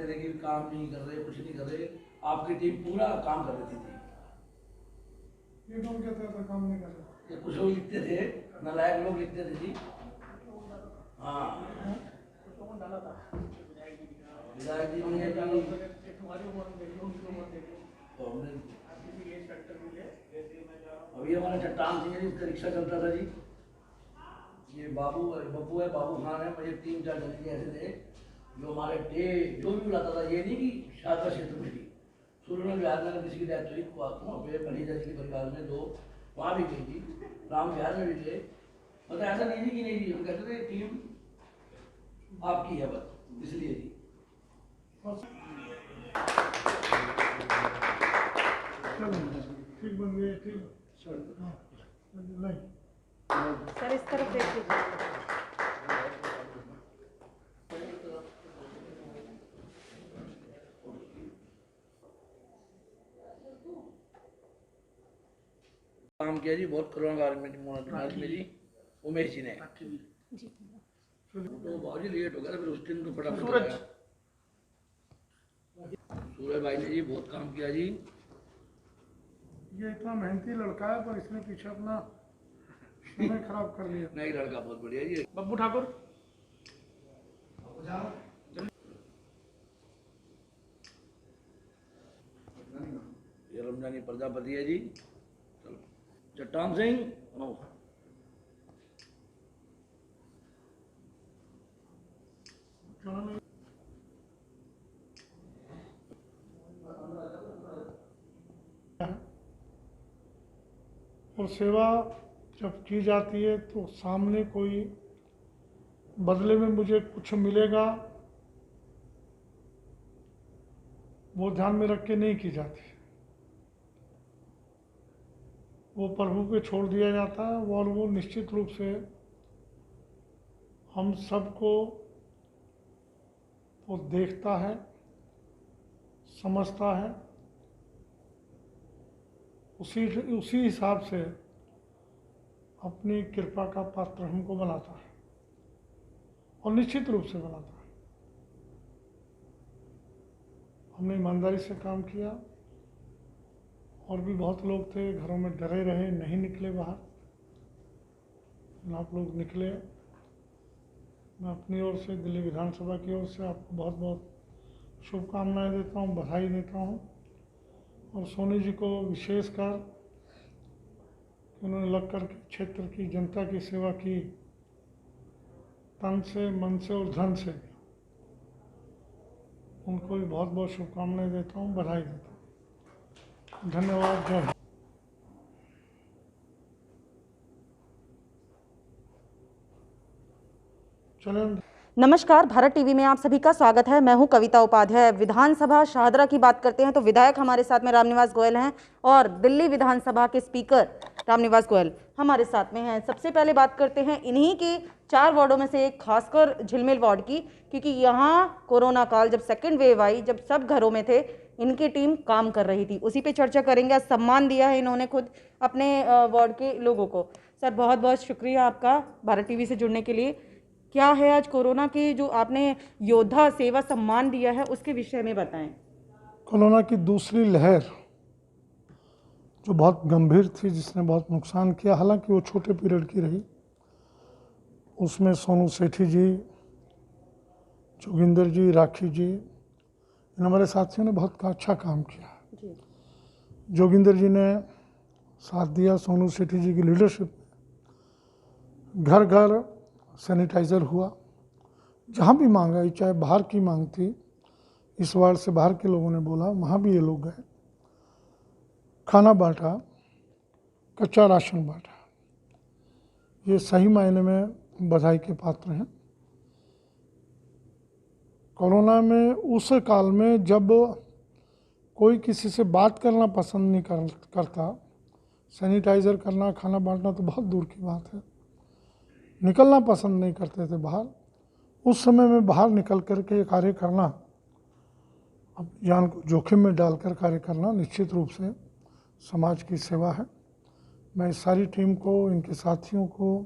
थे कि काम नहीं कर रहे, कुछ नहीं कर रहे, आपकी टीम पूरा काम कर रही थी। ये कौन कहता था काम नहीं कर रहे? ये कुछ लोग लिखते थे, नालायक लोग लिखते थे जी। हाँ, विधायक जी ने तो हमने अभी हमारा चट्टान सिंह जी, उसका रिक्शा चलता था जी। ये बब्बू है, बाबू खान है, मुझे 3-4 जने ऐसे थे जो हमारे थे, जो भी बुलाता था। ये नहीं कि शारदा क्षेत्र में थी, शुरू में बिहार में किसी की डेथ हुई वहाँ पे, फरीदा जी के परिवार में 2 वहाँ भी गई थी, राम बिहार में भी थे। मतलब ऐसा नहीं थी कि नहीं जी, हम कहते थे टीम आपकी है बस, इसलिए जी। ठीक बन गए, ठीक नहीं सर इस तरफ देखिए। काम किया जी बहुत, कोरोना काल में जी उमेश जी ने। तो बहुत ही लेट हो गया, फिर उस दिन तो फटाफट सूरज भाई ने जी बहुत काम किया जी। ये इतना मेहनती लड़का है पर इसने पीछे अपना समय खराब कर लिया। नहीं, लड़का बहुत बढ़िया जी। बब्बू ठाकुर ये रमजानी प्रजापति है जी। चलो चट्टान सिंह नो। और सेवा जब की जाती है तो सामने कोई बदले में मुझे कुछ मिलेगा वो ध्यान में रख के नहीं की जाती, वो प्रभु पे छोड़ दिया जाता है। और वो निश्चित रूप से हम सबको वो देखता है, समझता है, उसी हिसाब से अपनी कृपा का पात्र हमको बनाता है और निश्चित रूप से बनाता है। हमने ईमानदारी से काम किया और भी बहुत लोग थे घरों में डरे रहे, नहीं निकले बाहर। आप लोग निकले, मैं अपनी ओर से, दिल्ली विधानसभा की ओर से आपको बहुत बहुत शुभकामनाएं देता हूं, बधाई देता हूं। और सोनी जी को विशेषकर उन्होंने लग कर के क्षेत्र की जनता की सेवा की, तन से, मन से और धन से, उनको भी बहुत बहुत शुभकामनाएं देता हूं, बधाई देता हूं। धन्यवाद। जय हिंद। चलें। नमस्कार, भारत टीवी में आप सभी का स्वागत है। मैं हूं कविता उपाध्याय। विधानसभा शाहदरा की बात करते हैं तो विधायक हमारे साथ में रामनिवास गोयल हैं और दिल्ली विधानसभा के स्पीकर रामनिवास गोयल हमारे साथ में हैं। सबसे पहले बात करते हैं इन्हीं के 4 वार्डों में से एक, खासकर झिलमिल वार्ड की, क्योंकि यहाँ कोरोना काल जब सेकेंड वेव आई, जब सब घरों में थे, इनकी टीम काम कर रही थी। उसी पे चर्चा करेंगे। आज सम्मान दिया है इन्होंने खुद अपने वार्ड के लोगों को। सर बहुत बहुत शुक्रिया आपका भारत टीवी से जुड़ने के लिए। क्या है आज कोरोना के जो आपने योद्धा सेवा सम्मान दिया है उसके विषय में बताएं। कोरोना की दूसरी लहर जो बहुत गंभीर थी, जिसने बहुत नुकसान किया, हालांकि वो छोटे पीरियड की रही, उसमें सोनू सेठी जी, जोगिंदर जी, राखी जी, इन हमारे साथियों ने बहुत अच्छा काम किया। जोगिंदर जी ने साथ दिया सोनू सेठी जी की लीडरशिप में। घर घर सैनिटाइज़र हुआ, जहाँ भी मांगा, चाहे बाहर की मांग थी, इस वार्ड से बाहर के लोगों ने बोला, वहाँ भी ये लोग गए, खाना बांटा, कच्चा राशन बांटा। ये सही मायने में बधाई के पात्र हैं। कोरोना में उस काल में जब कोई किसी से बात करना पसंद नहीं करता, सैनिटाइज़र करना, खाना बांटना तो बहुत दूर की बात है, निकलना पसंद नहीं करते थे बाहर। उस समय में बाहर निकल कर के कार्य करना, अपनी जान को जोखिम में डालकर कार्य करना, निश्चित रूप से समाज की सेवा है। मैं इस सारी टीम को, इनके साथियों को,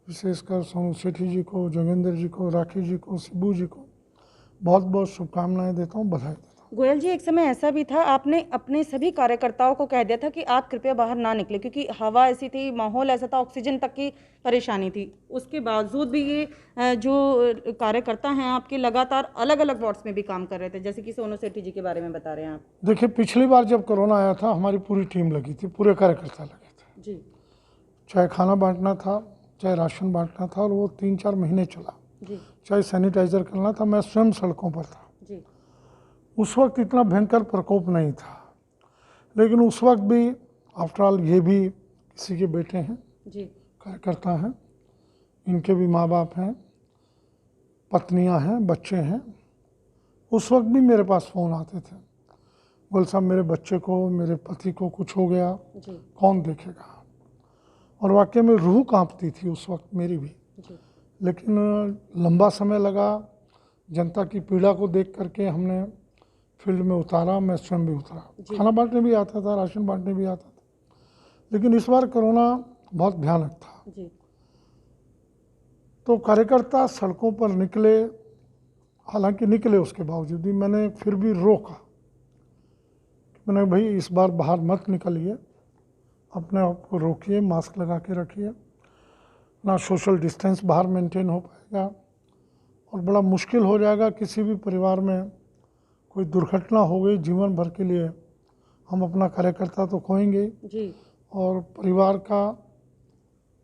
विशेषकर सोनू सेठी जी को, जोगिंदर जी को, राखी जी को, शिबू जी को बहुत बहुत शुभकामनाएं देता हूँ, बधाई देता हूँ। गोयल जी, एक समय ऐसा भी था, आपने अपने सभी कार्यकर्ताओं को कह दिया था कि आप कृपया बाहर ना निकले, क्योंकि हवा ऐसी थी, माहौल ऐसा था, ऑक्सीजन तक की परेशानी थी। उसके बावजूद भी ये जो कार्यकर्ता हैं आपके लगातार अलग अलग वार्ड्स में भी काम कर रहे थे, जैसे कि सोनू सेठी जी के बारे में बता रहे हैं आप। देखिए, पिछली बार जब कोरोना आया था हमारी पूरी टीम लगी थी, पूरे कार्यकर्ता लगे थे जी चाहे खाना बांटना था, चाहे राशन बांटना था, और वो 3-4 महीने चला। जी चाहे सैनिटाइजर करना था, मैं स्वयं सड़कों पर था। जी उस वक्त इतना भयंकर प्रकोप नहीं था, लेकिन उस वक्त भी आफ्टरऑल ये भी किसी के बेटे हैं, जी कार्यकर्ता हैं, इनके भी माँ बाप हैं, पत्नियां हैं, बच्चे हैं। उस वक्त भी मेरे पास फ़ोन आते थे, बोल साहब मेरे बच्चे को, मेरे पति को कुछ हो गया, जी कौन देखेगा। और वाकई में रूह कांपती थी उस वक्त मेरी भी। जी लेकिन लंबा समय लगा, जनता की पीड़ा को देख करके हमने फील्ड में उतारा, मैं स्वयं भी उतरा। खाना बांटने भी आता था, राशन बांटने भी आता था, लेकिन इस बार कोरोना बहुत भयानक था। जी तो कार्यकर्ता सड़कों पर निकले, हालांकि निकले, उसके बावजूद भी मैंने फिर भी रोका। मैंने भाई इस बार बाहर मत निकलिए, अपने आप को रोकिए, मास्क लगा के रखिए, ना सोशल डिस्टेंस बाहर मेंटेन हो पाएगा, और बड़ा मुश्किल हो जाएगा। किसी भी परिवार में कोई दुर्घटना हो गई, जीवन भर के लिए हम अपना कार्यकर्ता तो खोएंगे, जी और परिवार का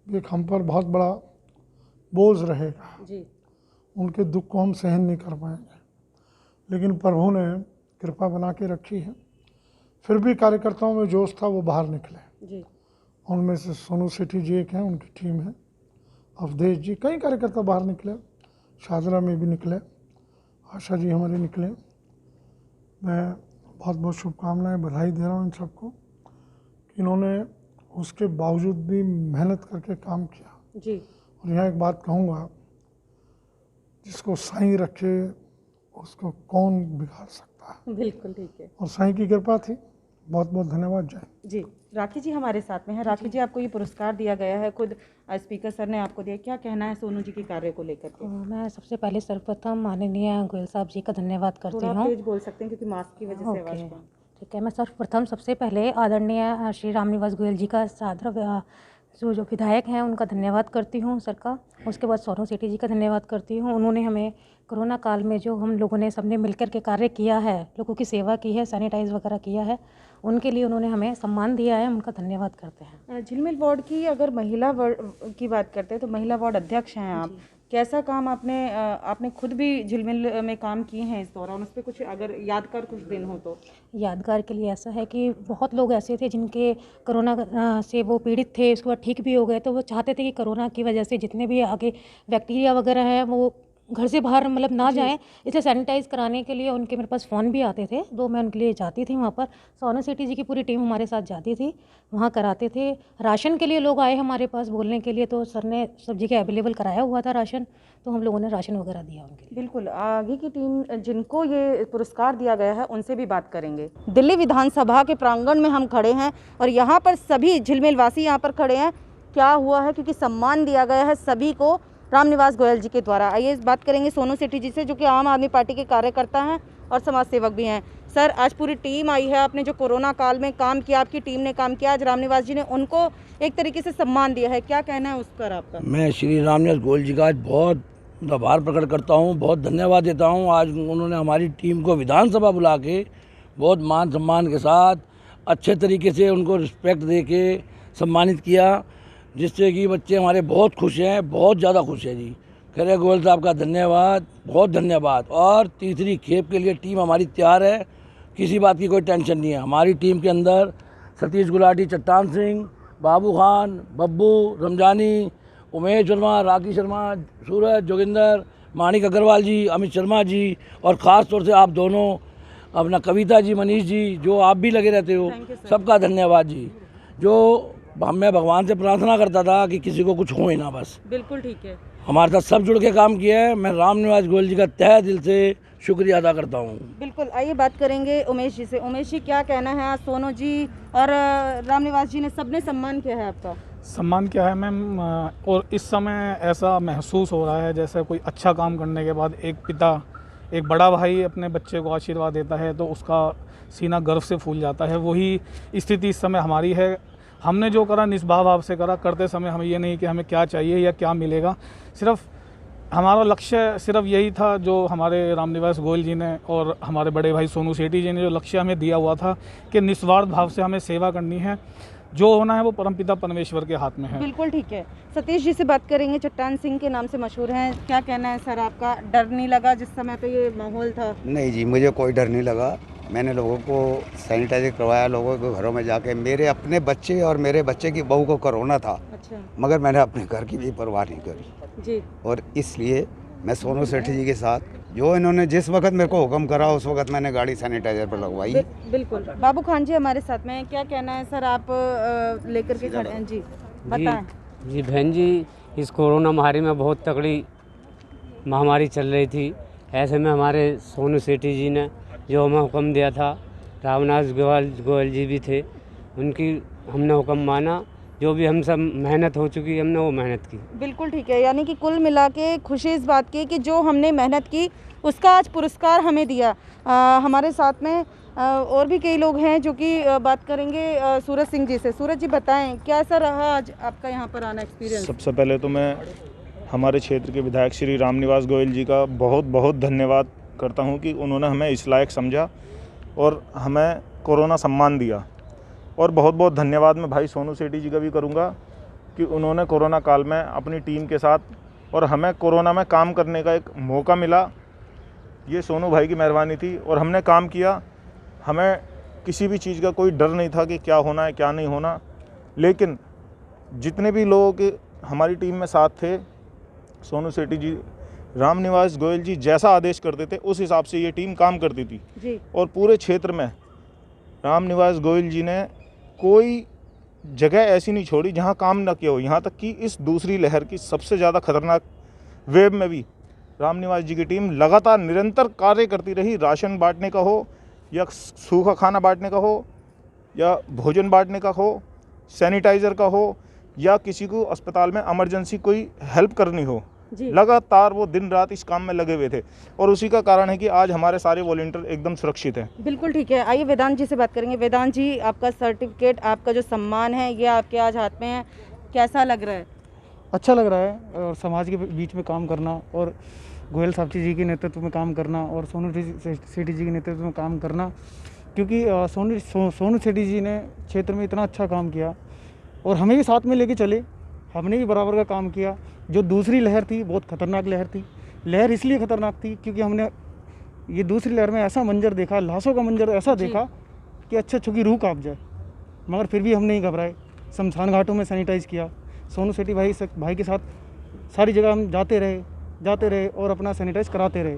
एक हम पर बहुत बड़ा बोझ रहेगा। जी उनके दुख को हम सहन नहीं कर पाएंगे, लेकिन प्रभु ने कृपा बना के रखी है। फिर भी कार्यकर्ताओं में जोश था, वो बाहर निकले। जी उनमें से सोनू सेठी जी एक हैं, उनकी टीम है, अवधेश जी, कई कार्यकर्ता बाहर निकले, शाहदरा में भी निकले, आशा जी हमारे निकले। मैं बहुत बहुत शुभकामनाएं, बधाई दे रहा हूँ इन सबको कि इन्होंने उसके बावजूद भी मेहनत करके काम किया। जी और यहाँ एक बात कहूँगा, जिसको साईं रखे उसको कौन बिगाड़ सकता है। बिल्कुल ठीक है। और साईं की कृपा थी। बहुत बहुत धन्यवाद। जय। जी, राखी जी हमारे साथ में है। राखी जी, आपको ये पुरस्कार दिया गया है, खुद स्पीकर सर ने आपको दिया, क्या कहना है सोनू जी के कार्य को लेकर के? मैं सबसे पहले सर्वप्रथम माननीय गोयल साहब जी का धन्यवाद करती थोड़ा हूँ। तेज बोल सकते हैं क्योंकि मास्क की वजह से आवाज़ ओके, कम। ठीक है। मैं सर्वप्रथम सबसे पहले आदरणीय श्री रामनिवास गोयल जी का सादर जो विधायक हैं उनका धन्यवाद करती हूँ सर का। उसके बाद सोनू सेठी जी का धन्यवाद करती हूँ। उन्होंने हमें कोरोना काल में जो हम लोगों ने सबने मिलकर के कार्य किया है, लोगों की सेवा की है, सैनिटाइज वगैरह किया है, उनके लिए उन्होंने हमें सम्मान दिया है, उनका धन्यवाद करते हैं। झिलमिल वार्ड की अगर महिला वार्ड की बात करते हैं तो महिला वार्ड अध्यक्ष हैं आप, कैसा काम आपने खुद भी झिलमिल में काम किए हैं इस दौरान, उस पर कुछ अगर यादगार कुछ दिन हो तो? यादगार के लिए ऐसा है कि बहुत लोग ऐसे थे जिनके कोरोना से वो पीड़ित थे, उसके बाद ठीक भी हो गए, तो वो चाहते थे कि कोरोना की वजह से जितने भी आगे बैक्टीरिया वगैरह हैं वो घर से बाहर मतलब ना जाएं, इसलिए सैनिटाइज कराने के लिए उनके मेरे पास फ़ोन भी आते थे, तो मैं उनके लिए जाती थी वहाँ पर। सोनू सेठी जी की पूरी टीम हमारे साथ जाती थी, वहाँ कराते थे। राशन के लिए लोग आए हमारे पास बोलने के लिए, तो सर ने सब जगह अवेलेबल कराया हुआ था राशन, तो हम लोगों ने राशन वगैरह दिया उनके लिए। बिल्कुल, आगे की टीम जिनको ये पुरस्कार दिया गया है उनसे भी बात करेंगे। दिल्ली विधानसभा के प्रांगण में हम खड़े हैं और यहाँ पर सभी झिलमिल वासी यहाँ पर खड़े हैं। क्या हुआ है, क्योंकि सम्मान दिया गया है सभी को रामनिवास गोयल जी के द्वारा। आइए इस बात करेंगे सोनू सेठी जी से, जो कि आम आदमी पार्टी के कार्यकर्ता हैं और समाज सेवक भी हैं। सर, आज पूरी टीम आई है, आपने जो कोरोना काल में काम किया, आपकी टीम ने काम किया, आज रामनिवास जी ने उनको एक तरीके से सम्मान दिया है, क्या कहना है उस पर आपका? मैं श्री रामनिवास गोयल जी का आज बहुत आभार प्रकट करता हूँ, बहुत धन्यवाद देता हूँ। आज उन्होंने हमारी टीम को विधानसभा बुला के बहुत मान सम्मान के साथ अच्छे तरीके से उनको रिस्पेक्ट दे के सम्मानित किया, जिससे कि बच्चे हमारे बहुत खुश हैं, बहुत ज़्यादा खुश हैं जी। कह रहे गोयल साहब का धन्यवाद, बहुत धन्यवाद। और तीसरी खेप के लिए टीम हमारी तैयार है, किसी बात की कोई टेंशन नहीं है। हमारी टीम के अंदर सतीश गुलाटी, चट्टान सिंह, बाबू खान, बब्बू, रमजानी, उमेश शर्मा, राखी शर्मा, सूरज, जोगिंदर, माणिक अग्रवाल जी, अमित शर्मा जी, और ख़ास तौर से आप दोनों, अपना कविता जी, मनीष जी, जो आप भी लगे रहते हो, सबका धन्यवाद जी। जो मैं भगवान से प्रार्थना करता था कि किसी को कुछ हो ही ना, बस। बिल्कुल ठीक है। हमारे साथ सब जुड़ के काम किया है। मैं रामनिवास गोयल जी का तहे दिल से शुक्रिया अदा करता हूँ। बिल्कुल, आइए बात करेंगे उमेश जी से। उमेश जी, क्या कहना है, आज सोनू जी और रामनिवास जी ने सबने सम्मान किया है आपका? सम्मान क्या है मैम, और इस समय ऐसा महसूस हो रहा है जैसे कोई अच्छा काम करने के बाद एक पिता एक बड़ा भाई अपने बच्चे को आशीर्वाद देता है तो उसका सीना गर्व से फूल जाता है। वही स्थिति इस समय हमारी है। हमने जो करा निष्भाव भाव से करा। करते समय हमें ये नहीं कि हमें क्या चाहिए या क्या मिलेगा, सिर्फ हमारा लक्ष्य सिर्फ यही था जो हमारे रामनिवास गोयल जी ने और हमारे बड़े भाई सोनू सेठी जी ने जो लक्ष्य हमें दिया हुआ था कि निस्वार्थ भाव से हमें सेवा करनी है। जो होना है वो परमपिता परमेश्वर के हाथ में है। बिल्कुल ठीक है। सतीश जी से बात करेंगे, चट्टान सिंह के नाम से मशहूर हैं। क्या कहना है सर आपका? डर नहीं लगा जिस समय पे ये माहौल था? नहीं जी, मुझे कोई डर नहीं लगा। मैंने लोगों को सैनिटाइजर करवाया, लोगों के घरों में जाके। मेरे अपने बच्चे और मेरे बच्चे की बहू को कोरोना था। अच्छा। मगर मैंने अपने घर की भी परवाह नहीं करी जी। और इसलिए मैं सोनू सेठी जी के साथ, जो इन्होंने जिस वक्त मेरे को हुक्म करा उस वक्त मैंने गाड़ी सैनिटाइजर पर लगवाई। बिल्कुल। बाबू खान जी हमारे साथ में हैं। क्या कहना है सर, आप लेकर के खड़े हैं? जी बताएं। जी बहन जी, इस कोरोना महामारी में बहुत तगड़ी महामारी चल रही थी। ऐसे में हमारे सोनू सेठी जी ने जो हमें हुक्म दिया था, रामनिवास गोयल जी भी थे, उनकी हमने हुक्म माना। जो भी हम सब मेहनत हो चुकी हमने वो मेहनत की। बिल्कुल ठीक है। यानी कि कुल मिला के खुशी इस बात की कि जो हमने मेहनत की उसका आज पुरस्कार हमें दिया। हमारे साथ में और भी कई लोग हैं जो कि बात करेंगे सूरज सिंह जी से। सूरज जी बताएं, कैसा रहा आज आपका यहाँ पर आना एक्सपीरियंस? सबसे पहले तो मैं हमारे क्षेत्र के विधायक श्री रामनिवास गोयल जी का बहुत बहुत धन्यवाद करता हूँ कि उन्होंने हमें इस लायक समझा और हमें कोरोना सम्मान दिया। और बहुत बहुत धन्यवाद मैं भाई सोनू सेठी जी का भी करूँगा कि उन्होंने कोरोना काल में अपनी टीम के साथ और हमें कोरोना में काम करने का एक मौका मिला। ये सोनू भाई की मेहरबानी थी और हमने काम किया। हमें किसी भी चीज़ का कोई डर नहीं था कि क्या होना है क्या नहीं होना। लेकिन जितने भी लोगों के हमारी टीम में साथ थे, सोनू सेठी जी, रामनिवास गोयल जी जैसा आदेश करते थे उस हिसाब से ये टीम काम करती थी जी। और पूरे क्षेत्र में रामनिवास गोयल जी ने कोई जगह ऐसी नहीं छोड़ी जहां काम न किया हो। यहाँ तक कि इस दूसरी लहर की सबसे ज़्यादा खतरनाक वेव में भी रामनिवास जी की टीम लगातार निरंतर कार्य करती रही। राशन बांटने का हो या सूखा खाना बांटने का हो या भोजन बांटने का हो, सैनिटाइज़र का हो या किसी को अस्पताल में इमरजेंसी कोई हेल्प करनी हो, लगातार वो दिन रात इस काम में लगे हुए थे। और उसी का कारण है कि आज हमारे सारे वॉलंटियर एकदम सुरक्षित हैं। बिल्कुल ठीक है। आइए वेदांत जी से बात करेंगे। वेदांत जी, आपका सर्टिफिकेट, आपका जो सम्मान है ये आपके आज हाथ में है, कैसा लग रहा है? अच्छा लग रहा है। और समाज के बीच में काम करना और गोयल साहब जी के नेतृत्व में काम करना और सोनू सेठी जी के नेतृत्व में काम करना, क्योंकि सोनू सेठी जी ने क्षेत्र में इतना अच्छा काम किया और हमें भी साथ में लेके चले। हमने भी बराबर का काम किया। जो दूसरी लहर थी बहुत ख़तरनाक लहर थी। लहर इसलिए ख़तरनाक थी क्योंकि हमने ये दूसरी लहर में ऐसा मंजर देखा, लाशों का मंजर ऐसा देखा कि अच्छा चूँकि रूह काँप जाए, मगर फिर भी हम नहीं घबराए। शमशान घाटों में सैनिटाइज़ किया। सोनू सेठी भाई के साथ सारी जगह हम जाते रहे और अपना सैनिटाइज कराते रहे।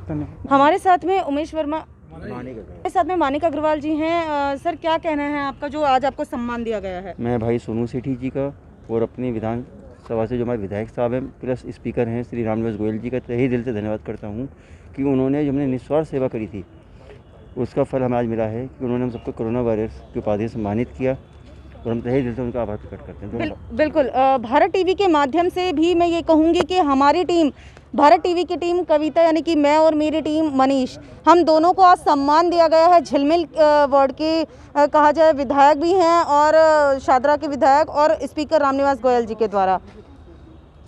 धन्यवाद। हमारे साथ में उमेश वर्मा, हमारे साथ में मानिक अग्रवाल जी हैं। सर, क्या कहना है आपका जो आज आपको सम्मान दिया गया है? मैं भाई सोनू सेठी जी का और अपनी विधानसभा से जो हमारे विधायक साहब हैं प्लस स्पीकर हैं श्री रामनिवास गोयल जी का तहे दिल से धन्यवाद करता हूं कि उन्होंने जो हमने निस्वार्थ सेवा करी थी उसका फल हमें आज मिला है कि उन्होंने हम सबको कोरोना वायरस की उपाधि से सम्मानित किया और हम तहे दिल से उनका आभार प्रकट करते हैं। बिल्कुल। भारत टीवी के माध्यम से भी मैं ये कहूँगी कि हमारी टीम, भारत टीवी की टीम, कविता यानी कि मैं और मेरी टीम मनीष, हम दोनों को आज सम्मान दिया गया है। झिलमिल वार्ड के कहा जाए विधायक भी हैं और शादरा के विधायक और स्पीकर रामनिवास गोयल जी के द्वारा।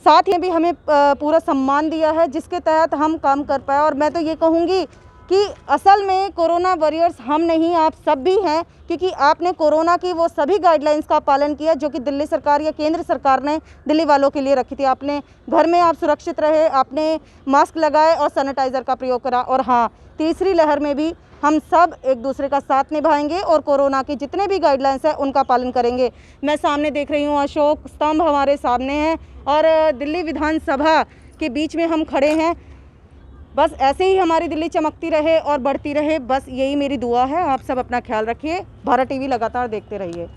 साथ ही भी हमें पूरा सम्मान दिया है जिसके तहत हम काम कर पाए। और मैं तो ये कहूँगी कि असल में कोरोना वॉरियर्स हम नहीं, आप सब भी हैं, क्योंकि आपने कोरोना की वो सभी गाइडलाइंस का पालन किया जो कि दिल्ली सरकार या केंद्र सरकार ने दिल्ली वालों के लिए रखी थी। आपने घर में आप सुरक्षित रहे, आपने मास्क लगाए और सैनिटाइज़र का प्रयोग करा। और हाँ, तीसरी लहर में भी हम सब एक दूसरे का साथ निभाएंगे और कोरोना की जितने भी गाइडलाइंस हैं उनका पालन करेंगे। मैं सामने देख रही हूँ अशोक स्तंभ हमारे सामने हैं और दिल्ली विधानसभा के बीच में हम खड़े हैं। बस ऐसे ही हमारी दिल्ली चमकती रहे और बढ़ती रहे, बस यही मेरी दुआ है। आप सब अपना ख्याल रखिए। भारत टीवी लगातार देखते रहिए।